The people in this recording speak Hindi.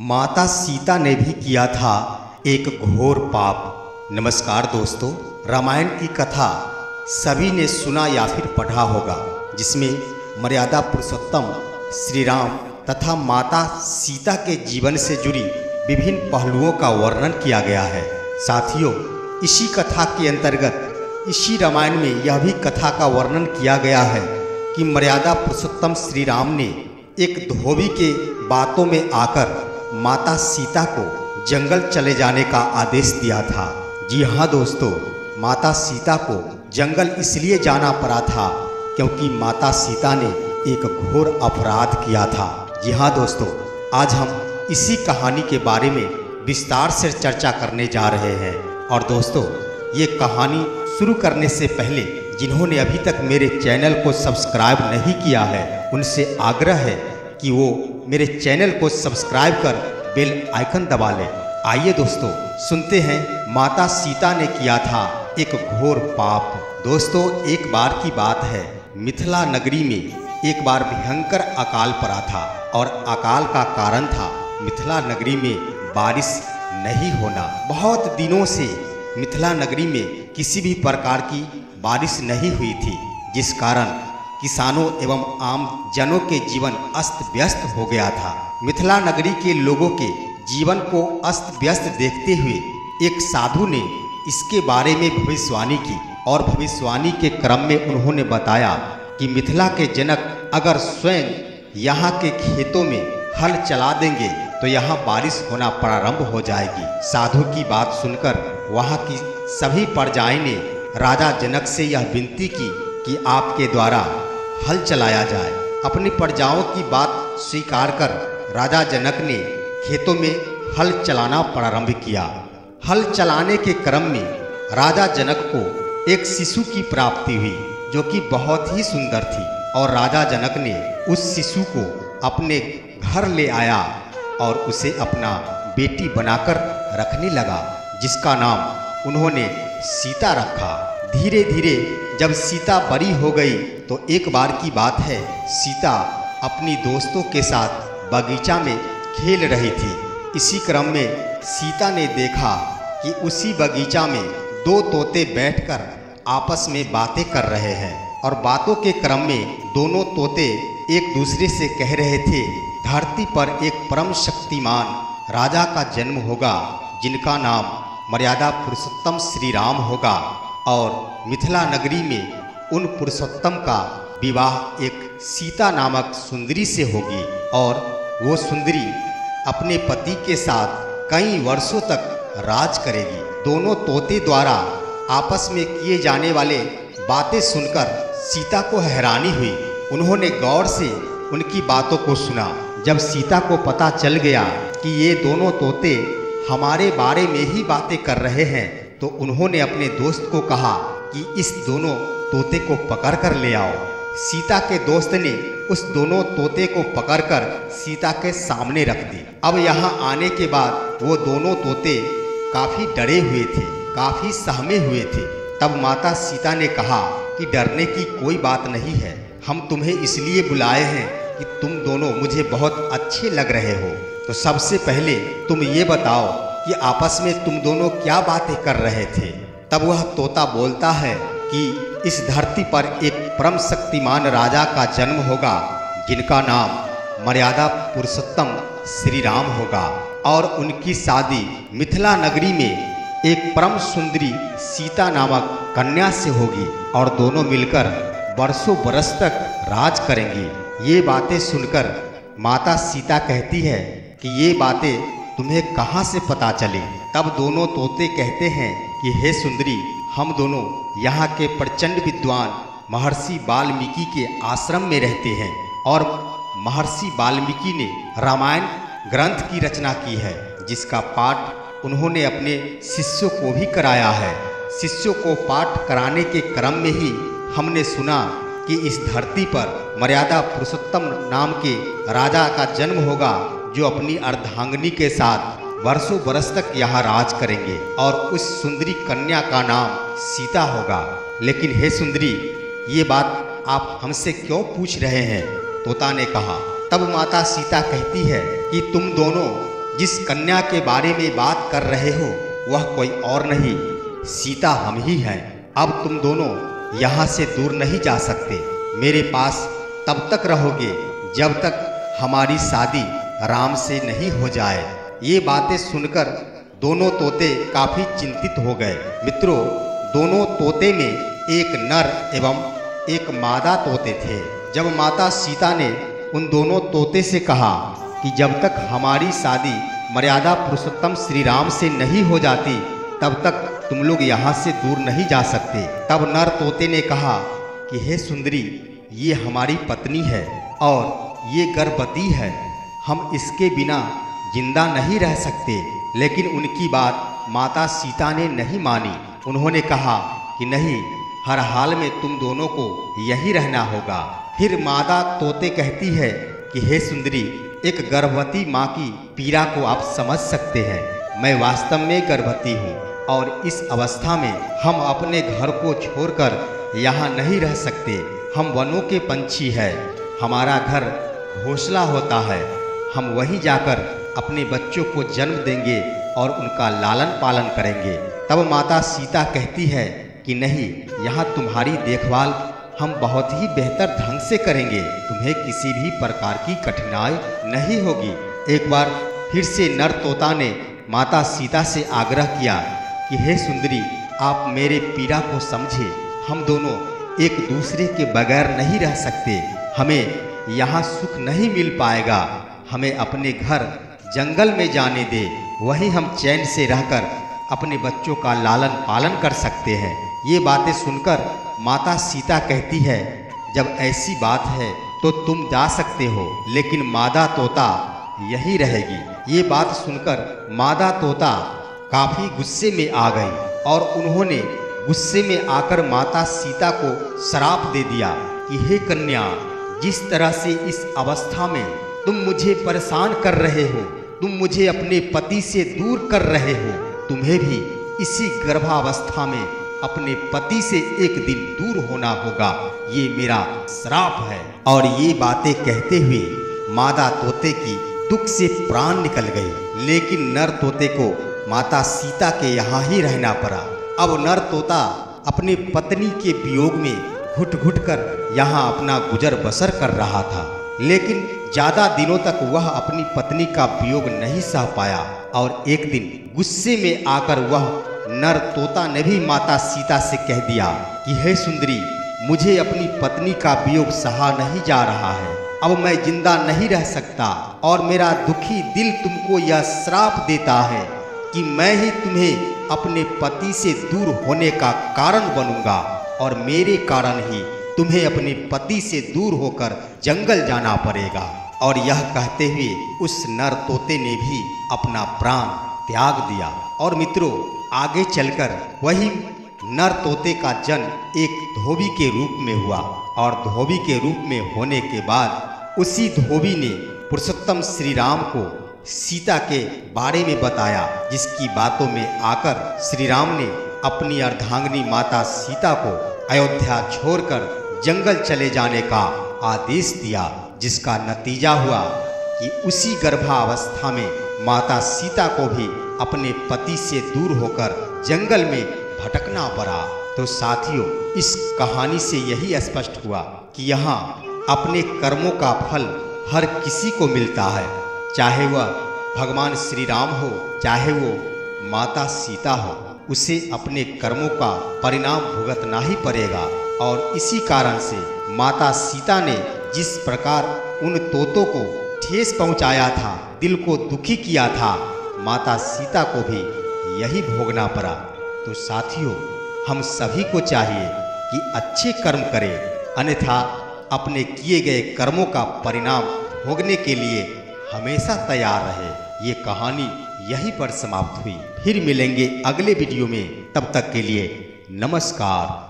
माता सीता ने भी किया था एक घोर पाप। नमस्कार दोस्तों, रामायण की कथा सभी ने सुना या फिर पढ़ा होगा, जिसमें मर्यादा पुरुषोत्तम श्री राम तथा माता सीता के जीवन से जुड़ी विभिन्न पहलुओं का वर्णन किया गया है। साथियों, इसी कथा के अंतर्गत इसी रामायण में यह भी कथा का वर्णन किया गया है कि मर्यादा पुरुषोत्तम श्री राम ने एक धोबी के बातों में आकर माता सीता को जंगल चले जाने का आदेश दिया था। जी हाँ दोस्तों, माता सीता को जंगल इसलिए जाना पड़ा था क्योंकि माता सीता ने एक घोर अपराध किया था। जी हाँ दोस्तों, आज हम इसी कहानी के बारे में विस्तार से चर्चा करने जा रहे हैं। और दोस्तों, ये कहानी शुरू करने से पहले जिन्होंने अभी तक मेरे चैनल को सब्सक्राइब नहीं किया है, उनसे आग्रह है कि वो मेरे चैनल को सब्सक्राइब कर बेल आइकन दबा लें। आइए दोस्तों, सुनते हैं माता सीता ने किया था एक घोर पाप। दोस्तों, एक बार की बात है, मिथिला नगरी में एक बार भयंकर अकाल पड़ा था और अकाल का कारण था मिथिला नगरी में बारिश नहीं होना। बहुत दिनों से मिथिला नगरी में किसी भी प्रकार की बारिश नहीं हुई थी, जिस कारण किसानों एवं आम जनों के जीवन अस्त व्यस्त हो गया था। मिथिला नगरी के लोगों के जीवन को अस्त व्यस्त देखते हुए एक साधु ने इसके बारे में भविष्यवाणी की और भविष्यवाणी के क्रम में उन्होंने बताया कि मिथिला के जनक अगर स्वयं यहाँ के खेतों में हल चला देंगे तो यहाँ बारिश होना प्रारंभ हो जाएगी। साधु की बात सुनकर वहाँ की सभी प्रजाएं ने राजा जनक से यह विनती की कि आपके द्वारा हल चलाया जाए। अपनी प्रजाओं की बात स्वीकार कर राजा जनक ने खेतों में हल चलाना प्रारंभ किया। हल चलाने के क्रम में राजा जनक को एक शिशु की प्राप्ति हुई जो कि बहुत ही सुंदर थी, और राजा जनक ने उस शिशु को अपने घर ले आया और उसे अपना बेटी बनाकर रखने लगा, जिसका नाम उन्होंने सीता रखा। धीरे धीरे जब सीता बड़ी हो गई तो एक बार की बात है, सीता अपनी दोस्तों के साथ बगीचा में खेल रही थी। इसी क्रम में सीता ने देखा कि उसी बगीचा में दो तोते बैठकर आपस में बातें कर रहे हैं, और बातों के क्रम में दोनों तोते एक दूसरे से कह रहे थे, धरती पर एक परम शक्तिमान राजा का जन्म होगा जिनका नाम मर्यादा पुरुषोत्तम श्री राम होगा, और मिथिला नगरी में उन पुरुषोत्तम का विवाह एक सीता नामक सुंदरी से होगी, और वो सुंदरी अपने पति के साथ कई वर्षों तक राज करेगी। दोनों तोते द्वारा आपस में किए जाने वाले बातें सुनकर सीता को हैरानी हुई। उन्होंने गौर से उनकी बातों को सुना। जब सीता को पता चल गया कि ये दोनों तोते हमारे बारे में ही बातें कर रहे हैं, तो उन्होंने अपने दोस्त को कहा कि इस दोनों तोते को पकड़ कर ले आओ। सीता के दोस्त ने उस दोनों तोते को पकड़कर सीता के सामने रख दी। अब यहाँ आने के बाद वो दोनों तोते काफी डरे हुए थे, काफी सहमे हुए थे। तब माता सीता ने कहा कि डरने की कोई बात नहीं है, हम तुम्हें इसलिए बुलाए हैं कि तुम दोनों मुझे बहुत अच्छे लग रहे हो। तो सबसे पहले तुम ये बताओ कि आपस में तुम दोनों क्या बातें कर रहे थे। तब वह तोता बोलता है कि इस धरती पर एक परम शक्तिमान राजा का जन्म होगा जिनका नाम मर्यादा पुरुषोत्तम श्री राम होगा, और उनकी शादी मिथिला नगरी में एक परम सुंदरी सीता नामक कन्या से होगी, और दोनों मिलकर बरसों बरस तक राज करेंगे। ये बातें सुनकर माता सीता कहती है कि ये बातें तुम्हें कहाँ से पता चली। तब दोनों तोते कहते हैं कि हे सुंदरी, हम दोनों यहाँ के प्रचंड विद्वान महर्षि वाल्मीकि के आश्रम में रहते हैं, और महर्षि वाल्मीकि ने रामायण ग्रंथ की रचना की है, जिसका पाठ उन्होंने अपने शिष्यों को भी कराया है। शिष्यों को पाठ कराने के क्रम में ही हमने सुना कि इस धरती पर मर्यादा पुरुषोत्तम नाम के राजा का जन्म होगा, जो अपनी अर्धांगिनी के साथ वर्षों बरस तक यहाँ राज करेंगे, और उस सुंदरी कन्या का नाम सीता होगा। लेकिन हे सुंदरी, ये बात आप हमसे क्यों पूछ रहे हैं? तोता ने कहा। तब माता सीता कहती है कि तुम दोनों जिस कन्या के बारे में बात कर रहे हो वह कोई और नहीं, सीता हम ही हैं। अब तुम दोनों यहाँ से दूर नहीं जा सकते। मेरे पास तब तक रहोगे जब तक हमारी शादी राम से नहीं हो जाए। ये बातें सुनकर दोनों तोते काफी चिंतित हो गए। मित्रों, दोनों तोते में एक नर एवं एक मादा तोते थे। जब माता सीता ने उन दोनों तोते से कहा कि जब तक हमारी शादी मर्यादा पुरुषोत्तम श्री राम से नहीं हो जाती तब तक तुम लोग यहाँ से दूर नहीं जा सकते। तब नर तोते ने कहा कि हे सुंदरी, ये हमारी पत्नी है और ये गर्भवती है, हम इसके बिना जिंदा नहीं रह सकते। लेकिन उनकी बात माता सीता ने नहीं मानी। उन्होंने कहा कि नहीं, हर हाल में तुम दोनों को यहीं रहना होगा। फिर मादा तोते कहती है कि हे सुंदरी, एक गर्भवती माँ की पीड़ा को आप समझ सकते हैं। मैं वास्तव में गर्भवती हूँ और इस अवस्था में हम अपने घर को छोड़कर यहाँ नहीं रह सकते। हम वनों के पंछी हैं, हमारा घर घोंसला होता है, हम वहीं जाकर अपने बच्चों को जन्म देंगे और उनका लालन पालन करेंगे। तब माता सीता कहती है कि नहीं, यहाँ तुम्हारी देखभाल हम बहुत ही बेहतर ढंग से करेंगे, तुम्हें किसी भी प्रकार की कठिनाई नहीं होगी। एक बार फिर से नर तोता ने माता सीता से आग्रह किया कि हे सुंदरी, आप मेरे पीड़ा को समझे। हम दोनों एक दूसरे के बगैर नहीं रह सकते, हमें यहाँ सुख नहीं मिल पाएगा। हमें अपने घर जंगल में जाने दे, वहीं हम चैन से रहकर अपने बच्चों का लालन पालन कर सकते हैं। ये बातें सुनकर माता सीता कहती है, जब ऐसी बात है तो तुम जा सकते हो, लेकिन मादा तोता यही रहेगी। ये बात सुनकर मादा तोता काफी गुस्से में आ गई और उन्होंने गुस्से में आकर माता सीता को श्राप दे दिया कि हे कन्या, जिस तरह से इस अवस्था में तुम मुझे परेशान कर रहे हो, तुम मुझे अपने पति से दूर कर रहे हो, तुम्हें भी इसी गर्भावस्था में अपने पति से एक दिन दूर होना होगा। ये मेरा श्राप है। और ये बातें कहते हुए मादा तोते की दुख से प्राण निकल गई। लेकिन नर तोते को माता सीता के यहाँ ही रहना पड़ा। अब नर तोता अपनी पत्नी के वियोग में घुट घुट कर यहाँ अपना गुजर बसर कर रहा था। लेकिन ज्यादा दिनों तक वह अपनी पत्नी का वियोग नहीं सह पाया और एक दिन गुस्से में आकर वह नर तोता ने भी माता सीता से कह दिया कि हे सुंदरी, मुझे अपनी पत्नी का वियोग सहा नहीं जा रहा है, अब मैं जिंदा नहीं रह सकता और मेरा दुखी दिल तुमको यह श्राप देता है कि मैं ही तुम्हें अपने पति से दूर होने का कारण बनूंगा और मेरे कारण ही तुम्हें अपने पति से दूर होकर जंगल जाना पड़ेगा। और यह कहते हुए उस नर तोते ने भी अपना प्राण त्याग दिया। और मित्रों, आगे चलकर वही नर तोते का जन्म एक धोबी के रूप में हुआ और धोबी के रूप में होने के बाद उसी धोबी ने पुरुषोत्तम श्री राम को सीता के बारे में बताया, जिसकी बातों में आकर श्री राम ने अपनी अर्धांगिनी माता सीता को अयोध्या छोड़कर जंगल चले जाने का आदेश दिया, जिसका नतीजा हुआ कि उसी गर्भावस्था में माता सीता को भी अपने पति से दूर होकर जंगल में भटकना पड़ा। तो साथियों, इस कहानी से यही स्पष्ट हुआ कि यहाँ अपने कर्मों का फल हर किसी को मिलता है, चाहे वह भगवान श्री राम हो, चाहे वो माता सीता हो, उसे अपने कर्मों का परिणाम भुगतना ही पड़ेगा। और इसी कारण से माता सीता ने जिस प्रकार उन तोतों को ठेस पहुंचाया था, दिल को दुखी किया था, माता सीता को भी यही भोगना पड़ा। तो साथियों, हम सभी को चाहिए कि अच्छे कर्म करें, अन्यथा अपने किए गए कर्मों का परिणाम भोगने के लिए हमेशा तैयार रहे। ये कहानी यहीं पर समाप्त हुई। फिर मिलेंगे अगले वीडियो में, तब तक के लिए नमस्कार।